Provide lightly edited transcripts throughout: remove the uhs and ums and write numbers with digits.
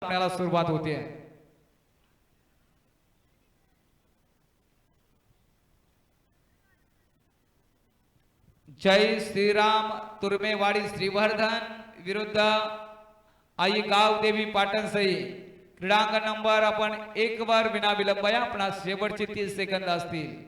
आपल्याला सुरुवात होते। जय श्रीराम तुर्मेवाडी श्रीवर्धन विरुद्ध आई गावदेवी पाटणसई क्रीडांगण नंबर आपण 1 वर विना विलंब आपला शेवटचे 30 सेकंद असतील।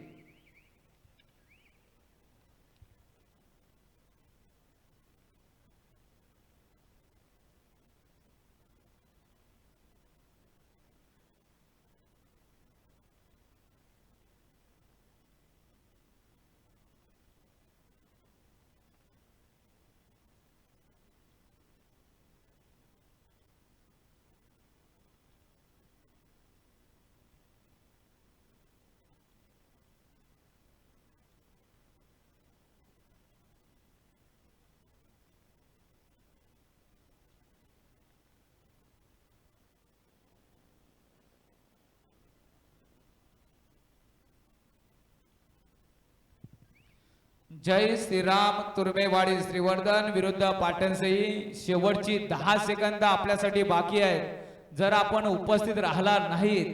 जय श्रीराम तुर्मेवाडी श्रीवर्धन विरुद्ध पाटणसई शेवटची 10 सेकंद आपल्यासाठी बाकी आहेत। जर आपण उपस्थित राहिला नाहीत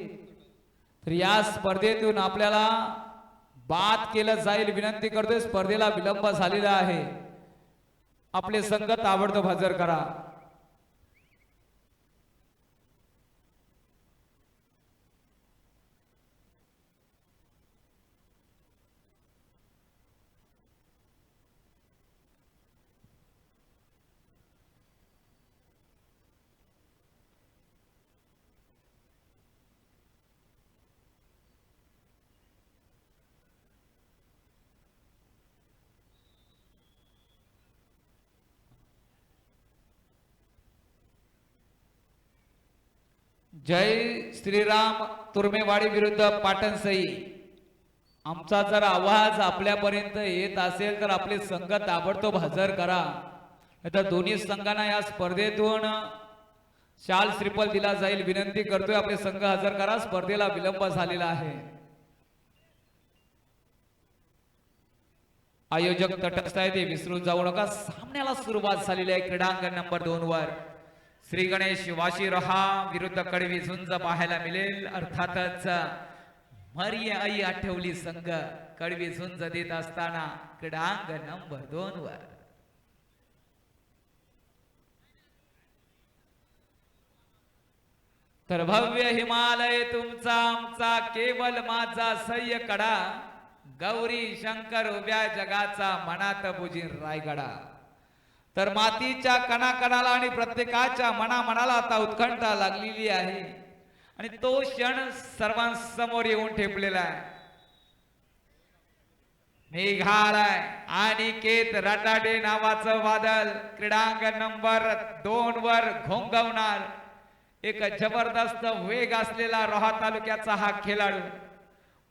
तर या स्पर्धेतून आपल्याला बाद केलं जाईल विनंती करतोय। स्पर्धेला विलंब झालेला आहे, आपले संघ ताबडतोब हजर करा। जय श्रीराम तुर्मेवाडी विरुद्ध पाटणसई। आमचा जर आवाज आपल्यापर्यंत येत असेल तर आपले संघ ताबडतोब हजर करा, नाहीतर दोन्ही संघांना या स्पर्धेतून शाल श्रीफल दिला जाईल विनंती करतोय। आपले संघ हजर करा, स्पर्धेला विलंब झालेला आहे। आयोजक तटस्थ आहे ते विसरून जाऊ नका। सामन्याला सुरुवात झालेली आहे। क्रीडांगण नंबर 2 वर श्री गणेश वाशी रहा विरुद्ध कडवी झुंज पाहायला मिळेल। अर्थातच मरिय आई आठवली संघ कडवी झुंज देत असताना क्रीडांगण नंबर 2 वर तर भव्य हिमालय तुमचा आमचा केवळ माझा सह्य कडा, गौरी शंकर उभ्या जगाचा मनात बुजीन रायगडा। तर मातीच्या कणाकणाला आणि प्रत्येकाच्या मनामनाला आता उत्कंठा लागलेली आहे आणि तो क्षण सर्वांसमोर येऊन ठेपलेला आहे। मेघालय आणि केत रटाडे नावाचं वादळ क्रीडांगण नंबर 2 वर घोंगवणार एक जबरदस्त वेग असलेला रोहा तालुक्याचा हा खेळाडू।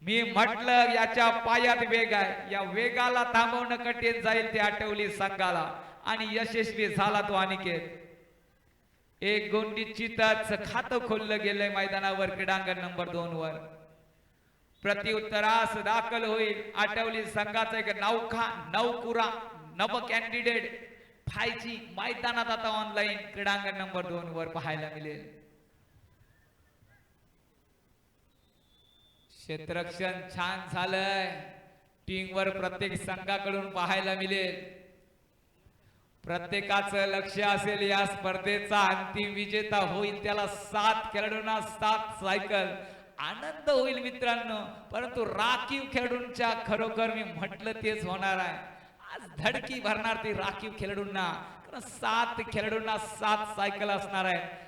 मी म्हटलं याच्या पायात वेग आहे, या वेगाला थांबवणं कठीण जाईल ते आठवली संघाला आणि यशस्वी झाला तो अनिकेत। एक गुण निश्चितच खातं खोललं गेलंय मैदानावर क्रीडांगण नंबर 2 वर। प्रत्युत्तरास दाखल होईल आठवली संघाचा एक नवकुरा नव कॅन्डिडेट 5G मैदानात आता ऑनलाईन क्रीडांगण नंबर 2 वर पाहायला मिळेल। क्षेत्ररक्षण छान झालंय, टीमवर प्रत्येक संघाकडून पाहायला मिळेल। प्रत्येकाचं लक्ष असेल या स्पर्धेचा अंतिम विजेता होईल त्याला 7 खेळाडूंना 7 सायकल आनंद होईल मित्रांनो। परंतु राखीव खेळाडूंच्या खरोखर मी म्हटलं तेच होणार आहे, आज धडकी भरणार ती राखीव खेळाडूंना, कारण 7 खेळाडूंना 7 सायकल असणार आहे।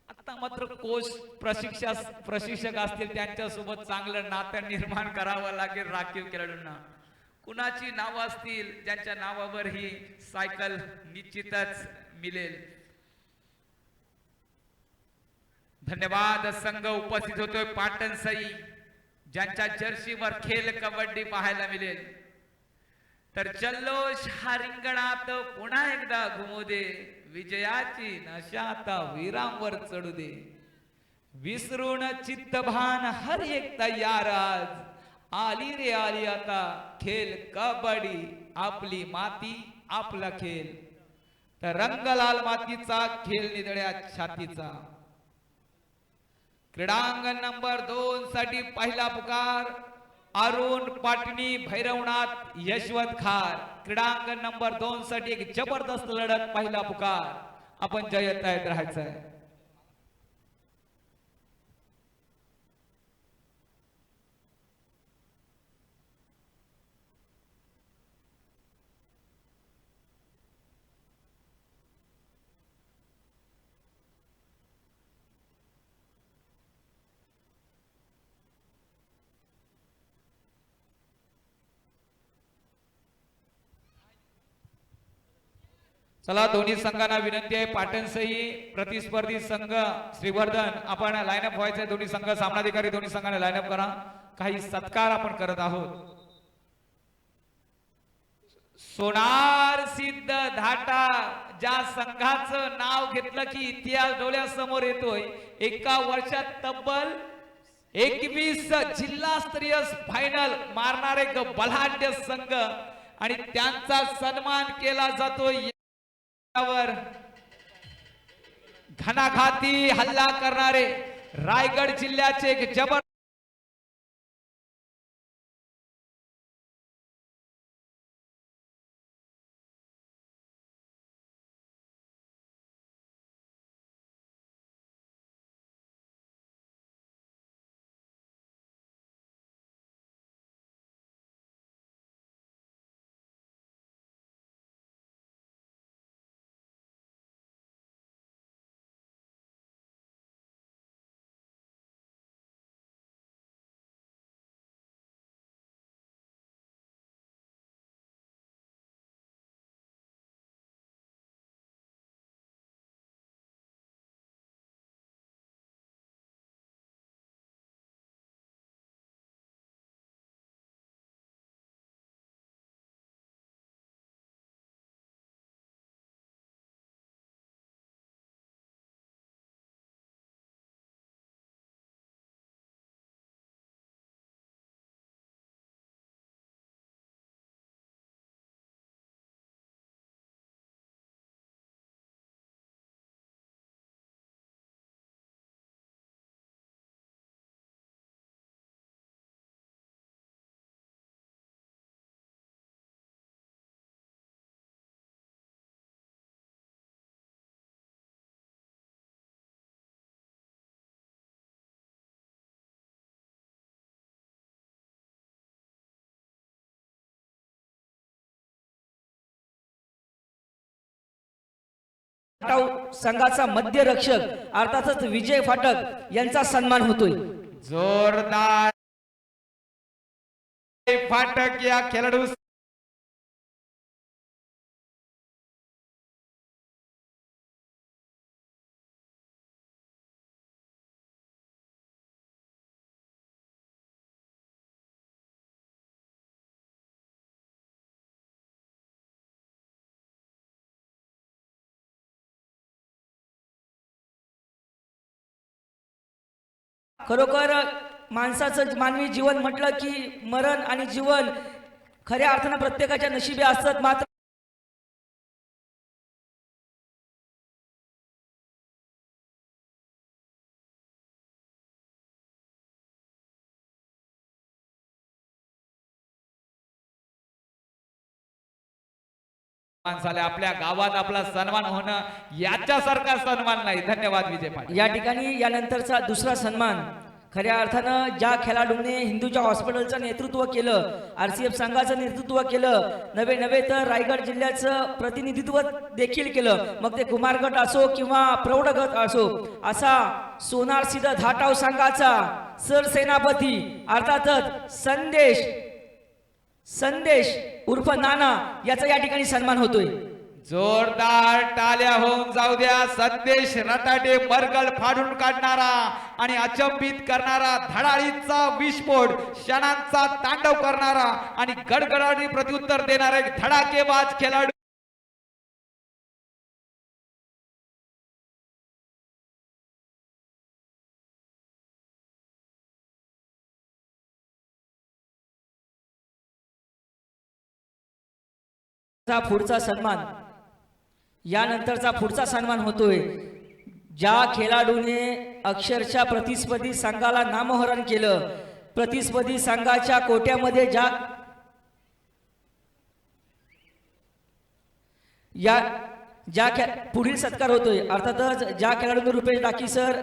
आता मात्र कोच प्रशिक्षक असतील त्यांच्यासोबत चांगलं नातं निर्माण करावं लागेल राखीव खेळाडूंना। कुणाची नाव असतील ज्यांच्या नावावर ही सायकल निश्चितच मिळेल। धन्यवाद। संघ उपस्थित होतोय पाटणसई ज्यांच्या जर्सीवर खेळ कबड्डी पाहायला मिळेल। तर जल्लोष हा रिंगणात पुन्हा एकदा घुमू दे, विजयाची नशा आता वीरांवर चढू दे। विसरून चित्तभान हर एक तयार, आज आली रे आली आता खेळ कबड्डी, आपली माती आपला खेळ। तर रंग लाल मातीचा खेळ निधड्या छातीचा। क्रीडांगण नंबर 2 साठी पहिला पुकार अरुण पाटणी भैरवनाथ यशवंत खार। क्रीडांगण नंबर 2 साठी एक जबरदस्त लढत, पहिला पुकार। आपण जयत राहायचंय। चला दोन्ही संघांना विनंती आहे, पाटणसही प्रतिस्पर्धी संघ श्रीवर्धन आपण लाईनअप व्हायचे। दोन्ही संघ सामनाधिकारी दोन्ही संघाने लाईनअप करा। काही सत्कार आपण करत आहोत। सोनार सिद्ध धाटा ज्या संघाचं नाव घेतलं की इतिहास डोळ्यासमोर येतोय। एका वर्षात तब्बल 21 जिल्हास्तरीय फायनल मारणारे बलाढ्य संघ आणि त्यांचा सन्मान केला जातोय। घणाघाती हल्ला करणारे रायगड जिल्ह्याचे एक जबर संघाचा मध्य रक्षक अर्थातच विजय फाटक यांचा सन्मान होतोय। जोरदार फाटक या खेळाडू खरोखर माणसाचं मानवी जीवन म्हटलं की मरण आणि जीवन खऱ्या अर्थानं प्रत्येकाच्या नशिबी असतात। मात्र झाले आपल्या गावात आपला सन्मान होणं याच्यासारखा सन्मान नाही। धन्यवाद विजय पाटील। या ठिकाणी यानंतरचा दुसरा सन्मान खऱ्या अर्थानं ज्या खेळाडूंनी हिंदूच्या हॉस्पिटलचं नेतृत्व केलं, RCF संघाचं नेतृत्व केलं, नवे तर रायगड जिल्ह्याचं प्रतिनिधित्व देखील केलं, मग ते कुमार गट असो किंवा प्रौढ गट असो, असा सोनार सिद्ध धाटाव संघाचा सरसेनापती अर्थातच संदेश उर्फ नाना याचा या ठिकाणी सन्मान होतोय। जोरदार टाळ्या होऊन जाऊ द्या। संदेश रटाटे बर्गल फाडून काढणारा आणि अचंबित करणारा, धडाडीचा विस्फोट क्षणांचा तांडव करणारा आणि गडगडाटी प्रत्युत्तर देणारा एक धडाकेबाज खेळाडू पुढचा सन्मान यानंतरचा पुढचा सन्मान होतोय ज्या खेळाडूने अक्षरशः प्रतिस्पर्धी संघाला नामोहरण केलं. प्रतिस्पर्धी संघाच्या कोट्यामध्ये पुढील सत्कार होतोय. अर्थातच ज्या खेळाडूंनी रुपेश डाकी सर,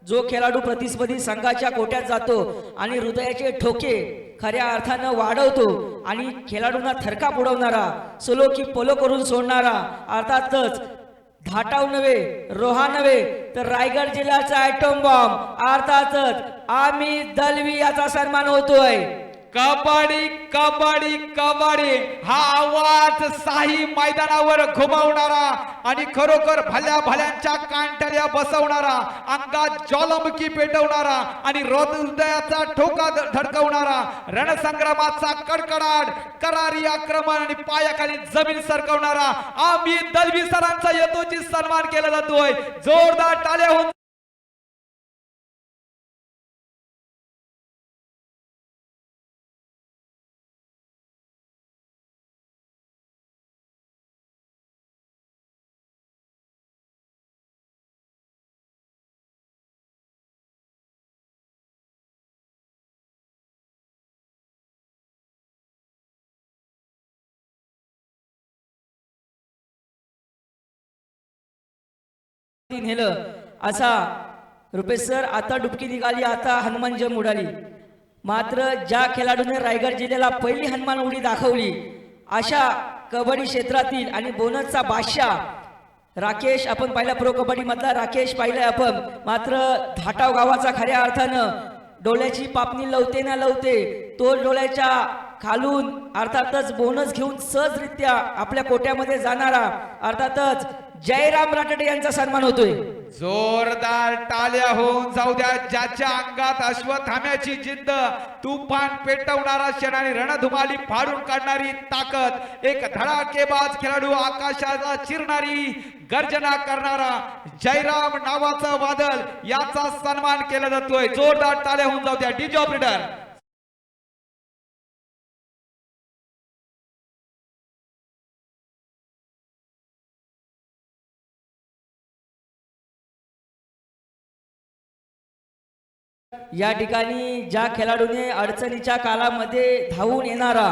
जो खेळाडू प्रतिस्पर्धी संघाच्या कोट्यात जातो आणि हृदयाचे ठोके खऱ्या अर्थानं वाढवतो आणि खेळाडूंना थरकाप उडवणारा, सोलो की पोलो करून सोडणारा, अर्थातच धाटाव नव्हे, रोहा नव्हे, तर रायगड जिल्ह्याचा ॲटॉम बॉम्ब अर्थातच अमित दलवी याचा सन्मान होतोय. कबड्डी कबड्डी कबड्डी हा आवाज साही मैदानावर घुमवणारा आणि खरोखर भल्या भल्यांच्या कांठऱ्या बसवणारा, अंगात ज्वालामुखी पेटवणारा आणि हृदयाचा ठोका धडकवणारा, रणसंग्रामाचा कडकडाट, करारी आक्रमण आणि पायाखाली जमीन सरकवणारा अमित दलवी सरांचा यथोचित सन्मान केला जातोय. जोरदार टाळ्या होऊन नेलं असा रुपेश सर. आता डुबकी निघाली, आता हनुमान जंप उडाली. मात्र ज्या खेळाडूने रायगड जिल्ह्याला पहिली हनुमान उडी दाखवली अशा कबड्डी क्षेत्रातील आणि बोनसचा बादशाह राकेश आपण पाहिला, प्रो कबड्डी मधला राकेश पाहिलाय आपण. मात्र धाटाव गावाचा खऱ्या अर्थानं डोळ्याची पापणी लवते ना लवते तो डोळ्याच्या खालून अर्थातच बोनस घेऊन सहजरित्या आपल्या कोट्यामध्ये जाणारा अर्थातच जयराम राठोडे यांचा सन्मान होतोय. जोरदार टाळ्या होऊन जाऊ द्या. ज्याच्या अंगात अश्वत्थाम्याची जिद्द, तुफान पेटवणारा क्षण आणि रणधुमाली फाडून काढणारी ताकद, एक धडाकेबाज खेळाडू, आकाशाला चिरणारी गर्जना करणारा जयराम नावाचा वादळ याचा सन्मान केला जातोय. जोरदार टाळ्या होऊन जाऊ द्या. डीजे ऑपरेटर या ठिकाणी ज्या खेळाडूने अडचणीच्या काळामध्ये धावून येणारा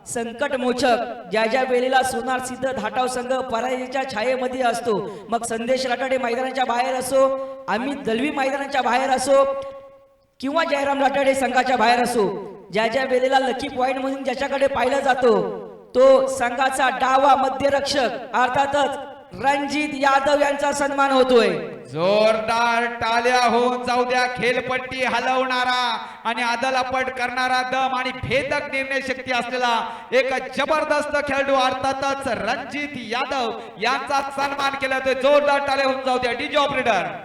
संकटमोचक, ज्या ज्या वेळेला सोनार सिद्ध धाटाव संघ पराजयाच्या छायेमध्ये असतो, मग संदेश राठाडे मैदानाच्या बाहेर असो, अमित दलवी मैदानाच्या बाहेर असो किंवा जयराम राठाडे संघाच्या बाहेर असो, ज्या ज्या वेळेला लकी पॉइंट म्हणून ज्याच्याकडे पाहिला जातो तो संघाचा डावा मध्यरक्षक अर्थातच रणजित यादव यांचा सन्मान होतोय. जोरदार टाळ्या होऊन जाऊ द्या. खेळपट्टी हलवणारा आणि आदलापट करणारा दम आणि भेदक निर्णय शक्ती असलेला एक जबरदस्त खेळाडू अर्थातच रणजित यादव यांचा सन्मान केला जातोय. जोरदार टाळ्या होऊन जाऊ द्या. डीजे ऑपरेटर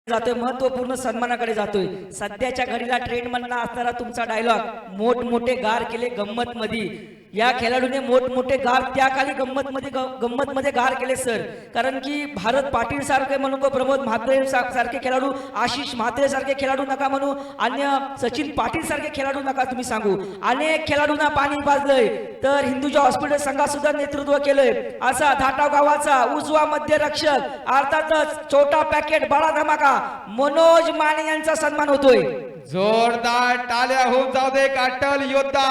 जातोय, महत्वपूर्ण सन्मानाकडे जातोय. सध्याच्या घडीला ट्रेंड मधला असणारा तुमचा डायलॉग मोठमोठे गार केले गंमत मध्ये, या खेळाडूने मोठमोठे गार त्या खाली गंमत मध्ये गार केले सर. कारण की भारत पाटील सारखे म्हणू, प्रमोद म्हात्रे सारखे खेळाडू, आशिष म्हात्रे सारखे खेळाडू नका म्हणू, अन्य सचिन पाटील सारखे खेळाडू नका तुम्ही सांगू. अनेक खेळाडूंना पाणी पाजलंय तर हिंदूच्या हॉस्पिटल संघात सुद्धा नेतृत्व केलंय असा धाटाव गावाचा उजवा मध्यरक्षक अर्थातच छोटा पॅकेट बडा धमाका मनोज माने यांचा सन्मान होतोय. जोरदार टाळ्या होऊन जाऊ दे. एक अट्टल योद्धा,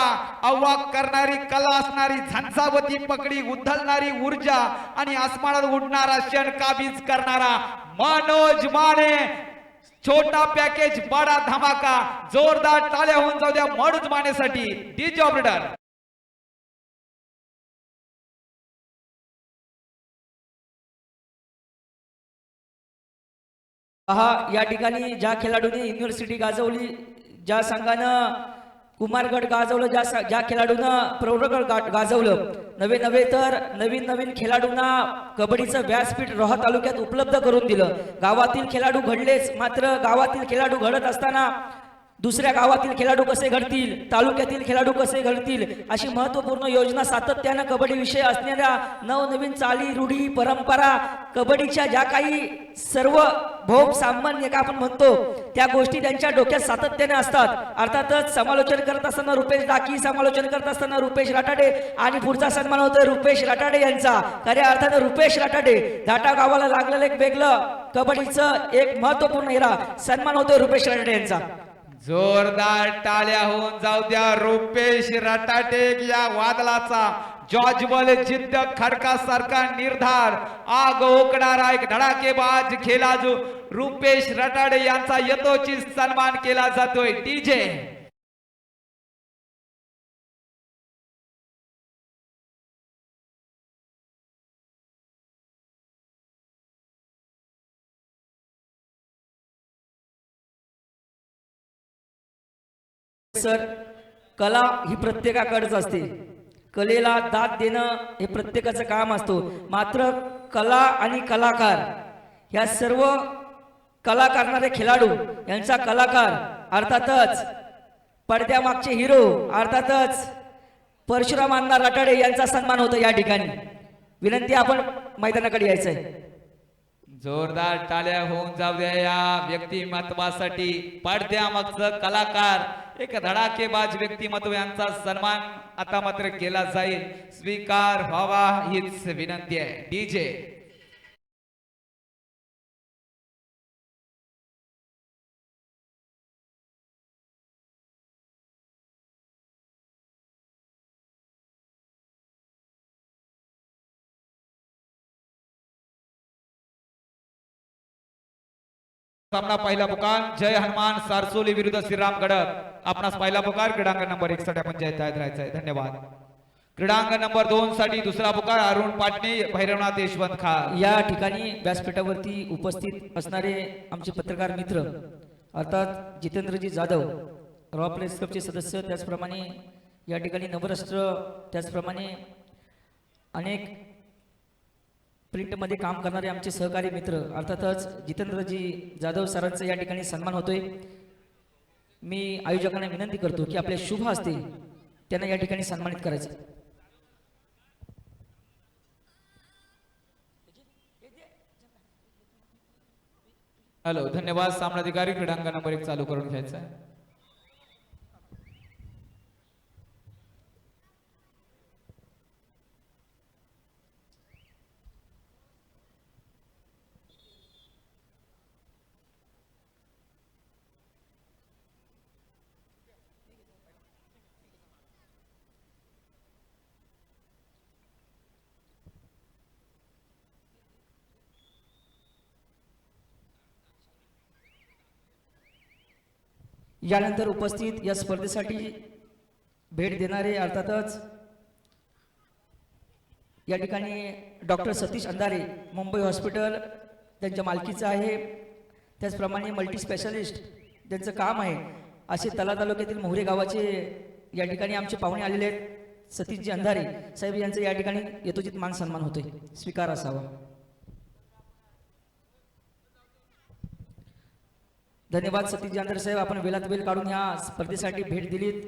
अवाक करणारी कला असणारी, झंझावती पकडी, उधळणारी ऊर्जा आणि आसमानात उडणारा क्षण काबीज करणारा मनोज माने, छोटा पॅकेज बडा धमाका. जोरदार टाळ्या होऊन जाऊ द्या मनोज मानेसाठी. डीजे ऑपरेटर पहा, या ठिकाणी ज्या खेळाडूने युनिव्हर्सिटी गाजवली, ज्या संघानं कुमारगड गाजवलं, ज्या खेळाडूनं प्रौढगड गाजवलं, नवे तर नवीन खेळाडूंना कबड्डीचं व्यासपीठ रोहा तालुक्यात उपलब्ध करून दिलं. गावातील खेळाडू घडलेच, मात्र गावातील खेळाडू घडत असताना दुसऱ्या गावातील खेळाडू कसे घडतील, तालुक्यातील खेळाडू कसे घडतील, अशी महत्त्वपूर्ण योजना सातत्यानं कबड्डी विषय असणाऱ्या नवनवीन चाली, रूढी, परंपरा, कबड्डीच्या ज्या काही सर्व भोग सामान्य का आपण म्हणतो त्या गोष्टी त्यांच्या डोक्यात सातत्याने असतात. अर्थातच समालोचन करत असताना रुपेश डाकी, समालोचन करत असताना रुपेश राठाडे आणि पुढचा सन्मान होतोय रुपेश राठाडे यांचा. खऱ्या अर्थानं रुपेश राठाडे धाटा गावाला लागलेलं एक वेगळं कबड्डीचं एक महत्त्वपूर्ण हिरा सन्मान होतोय रुपेश राठाडे यांचा. जोरदार टाळ्या होऊन जाऊ द्या रुपेश रटाटे या वादळाचा जॉजबल जिद्द खडकासारखा निर्धार आग ओकणारा एक धडाकेबाज खेळाडू रुपेश रटाडे यांचा यथोचित सन्मान केला जातोय. डीजे सर, कला ही प्रत्येकाकडेच असते. कलेला दाद देणं हे प्रत्येकाचं काम असतो. मात्र कला आणि कलाकार या सर्व कला करणारे खेळाडू यांचा कलाकार अर्थातच पडद्यामागचे हिरो अर्थातच परशुराम अण्णा रटाडे यांचा सन्मान होतो या ठिकाणी. विनंती, आपण मैदानाकडे यायचंय. जोरदार टाळ्या होऊन जाऊ द्या या व्यक्तिमत्वासाठी. पडद्यामागचं कलाकार एक धडाकेबाज व्यक्तिमत्व यांचा सन्मान आता मात्र केला जाईल. स्वीकार व्हावा हीच विनंती आहे. डीजे सामना पहिला पुकार जय हनुमान सारसोली विरुद्ध श्रीराम गडद. आपणास पहिला पुकार क्रीडांगण नंबर 1 साठी आपण जयतायत राहायचंय. धन्यवाद. क्रीडांगण नंबर 2 साठी दुसरा पुकार अरुण पाटणे भैरवनाथ यशवंत खान. या ठिकाणी व्यासपीठावरती उपस्थित असणारे आमचे पत्रकार मित्र अर्थात जितेंद्रजी जाधव, रॉ प्रेस क्लबचे सदस्य, त्याचप्रमाणे या ठिकाणी नवराष्ट्र, त्याचप्रमाणे अनेक प्रिंटमध्ये काम करणारे आमचे सहकारी मित्र अर्थातच जितेंद्रजी जाधव सरांचा या ठिकाणी सन्मान होतोय. मी आयोजकांना विनंती करतो की आपल्या शुभ हस्ते त्यांना या ठिकाणी सन्मानित करायचं. हॅलो, धन्यवाद. सामनाधिकारी क्रीडांगण नंबर 1 चालू करून घ्यायचा आहे. यानंतर उपस्थित या स्पर्धेसाठी भेट देणारे अर्थातच या ठिकाणी डॉक्टर सतीश अंधारे, मुंबई हॉस्पिटल त्यांच्या मालकीचं आहे, त्याचप्रमाणे मल्टी स्पेशालिस्ट त्यांचं काम आहे, असे तला तालुक्यातील मोहरे गावाचे या ठिकाणी आमचे पाहुणे आलेले आहेत. सतीशजी अंधारे साहेब यांचं या ठिकाणी यथोचित मान सन्मान होतोय, स्वीकार असावा. धन्यवाद सतीशजी अंधारे साहेब, आपण वेळात वेळ काढून या स्पर्धेसाठी भेट दिलीत.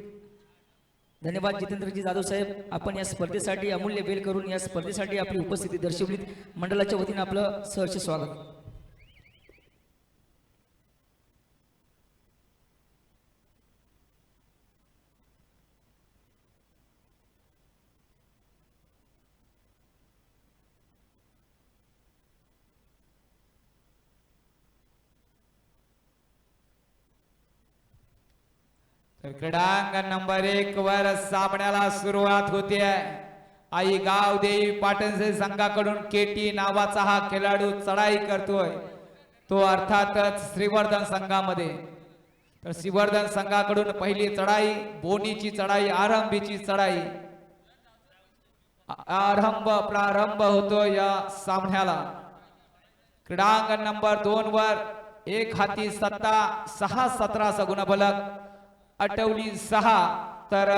धन्यवाद जितेंद्रजी जाधव साहेब, आपण या स्पर्धेसाठी अमूल्य वेळ करून या स्पर्धेसाठी आपली उपस्थिती दर्शवलीत. मंडळाच्या वतीने आपलं सहर्ष स्वागत. क्रीडांगण नंबर 1 वर सामन्याला सुरुवात होते. आई गाव देवी पाटणचे संघाकडून केटी नावाचा हा खेळाडू चढाई करतोय, तो अर्थातच श्रीवर्धन संघामध्ये. तर श्रीवर्धन संघाकडून पहिली चढाई, बोनीची चढाई, आरंभीची चढाई, प्रारंभ होतो या सामन्याला. क्रीडांगण नंबर 2 वर एक हाती सत्ता, 6-17 गुणफलक, अटवली 6, तर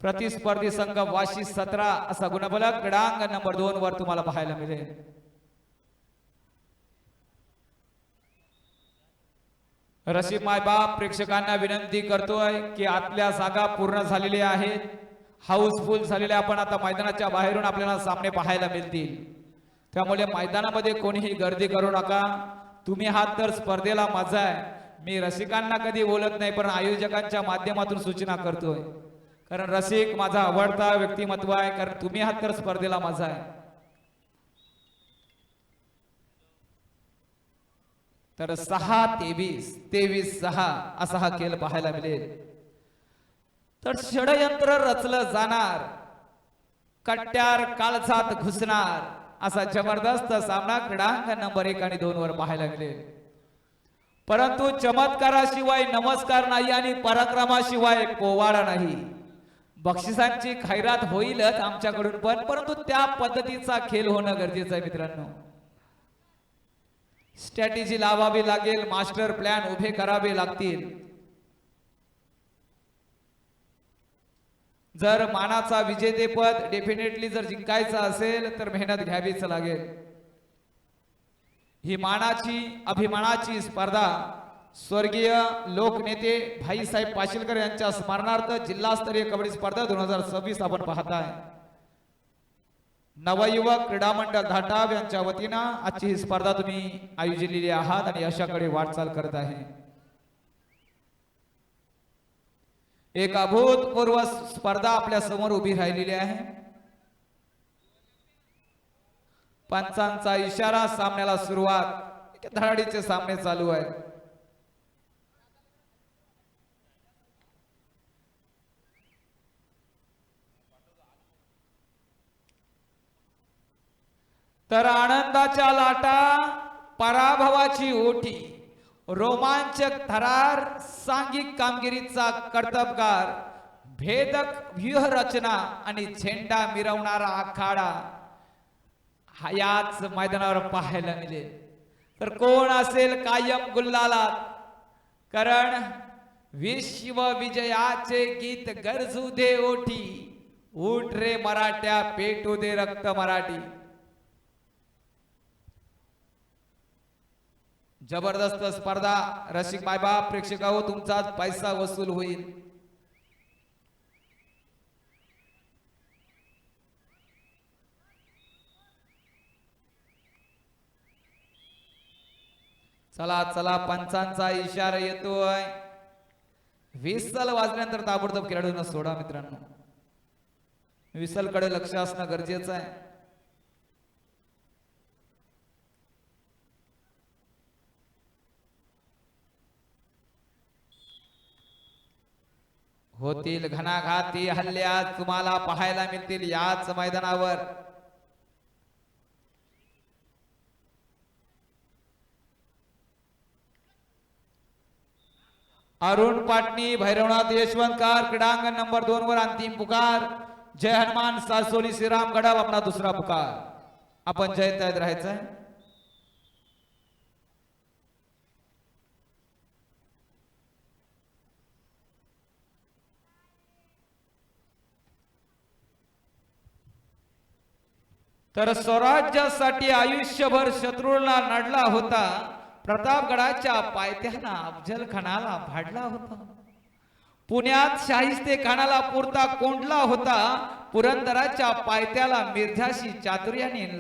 प्रतिस्पर्धी संघ वाशी 17 असा गुणफलक क्रीडांगण नंबर 2 वर तुम्हाला पाहायला मिळेल. रसिक मायबाप प्रेक्षकांना विनंती करतोय की आतल्या जागा पूर्ण झालेल्या आहेत, हाऊसफुल झालेल्या. आपण आता मैदानाच्या बाहेरून आपल्याला सामने पाहायला मिळतील, त्यामुळे मैदानामध्ये कोणीही गर्दी करू नका. तुम्ही आहात तर स्पर्धेला मजा आहे. मी रसिकांना कधी बोलत नाही, पण आयोजकांच्या माध्यमातून सूचना करतोय, कारण रसिक माझा आवडता व्यक्तिमत्व आहे. कारण तुम्ही आहात तर स्पर्धेला मजा आहे. तर 6-23, 23-6 असा हा खेळ पाहायला मिळेल. तर षडयंत्र रचलं जाणार, कट्ट्यार काळजात घुसणार असा जबरदस्त सामना क्रीडांगण नंबर 1 आणि 2 वर पाहायला मिळेल. परंतु चमत्काराशिवाय नमस्कार नाही आणि पराक्रमाशिवाय पोवाडा नाही. बक्षिसांची खैरात होईलच आमच्याकडून पण, परंतु त्या पद्धतीचा खेळ होणं गरजेचं आहे मित्रांनो. स्ट्रॅटेजी लावावी लागेल, मास्टर प्लॅन उभे करावे लागतील. जर मानाचा विजेतेपद डेफिनेटली जर जिंकायचं असेल तर मेहनत घ्यावीच लागेल. ही मानाची अभिमानाची स्पर्धा स्वर्गीय लोकनेते भाईसाहेब पाशीलकर यांच्या स्मरणार्थ जिल्हास्तरीय कबड्डी स्पर्धा 2026 आपण पाहताय. नवयुवक क्रीडा मंडळ धाटाव यांच्या वतीनं आजची ही स्पर्धा तुम्ही आयोजिलेली आहात आणि यशाकडे वाटचाल करत आहे. एक अभूतपूर्व स्पर्धा आपल्या समोर उभी राहिलेली आहे. पंचांचा इशारा, सामन्याला सुरुवात. धडाडीचे सामने चालू आहेत. तर आनंदाच्या लाटा, पराभवाची ओठी, रोमांचक थरार, सांघिक कामगिरीचा कर्तबगार, भेदक व्यूहरचना आणि झेंडा मिरवणारा आखाडा याच मैदानावर पाहायला मिळेल. तर कोण असेल कायम गुल्लालात, कारण विश्व विजयाचे गीत गरजू दे ओठी, उठ रे मराठ्या पेटू दे रक्त मराठी. जबरदस्त स्पर्धा. रसिक मायबाप प्रेक्षकांनो, तुमचाच पैसा वसूल होईल. चला चला, पंचांचा इशारा येतोय. विसल वाजल्यानंतर ताबडतोब खेळाडूंना सोडा मित्रांनो. विसल कडे लक्ष असणं गरजेचं आहे. होतील घणाघाती हल्ले आज तुम्हाला पाहायला मिळतील याच मैदानावर. अरुण पाटणी, भैरवनाथ यशवंतकार, क्रीडांगण नंबर 2 वर अंतिम पुकार. जय हनुमान सासोली श्रीराम गडाव आपला दुसरा पुकार. आपण जय तयात राहायचंय. तर स्वराज्यासाठी आयुष्यभर शत्रूला नडला होता, प्रतापगडाच्या पायथ्याना अफजल खानाला भाडला होता. पुण्यात शाहिस्ते खानाला पुरता कोंडला होता, पुरंदराच्या पायथ्याला मिर्झाशी चातुर्याने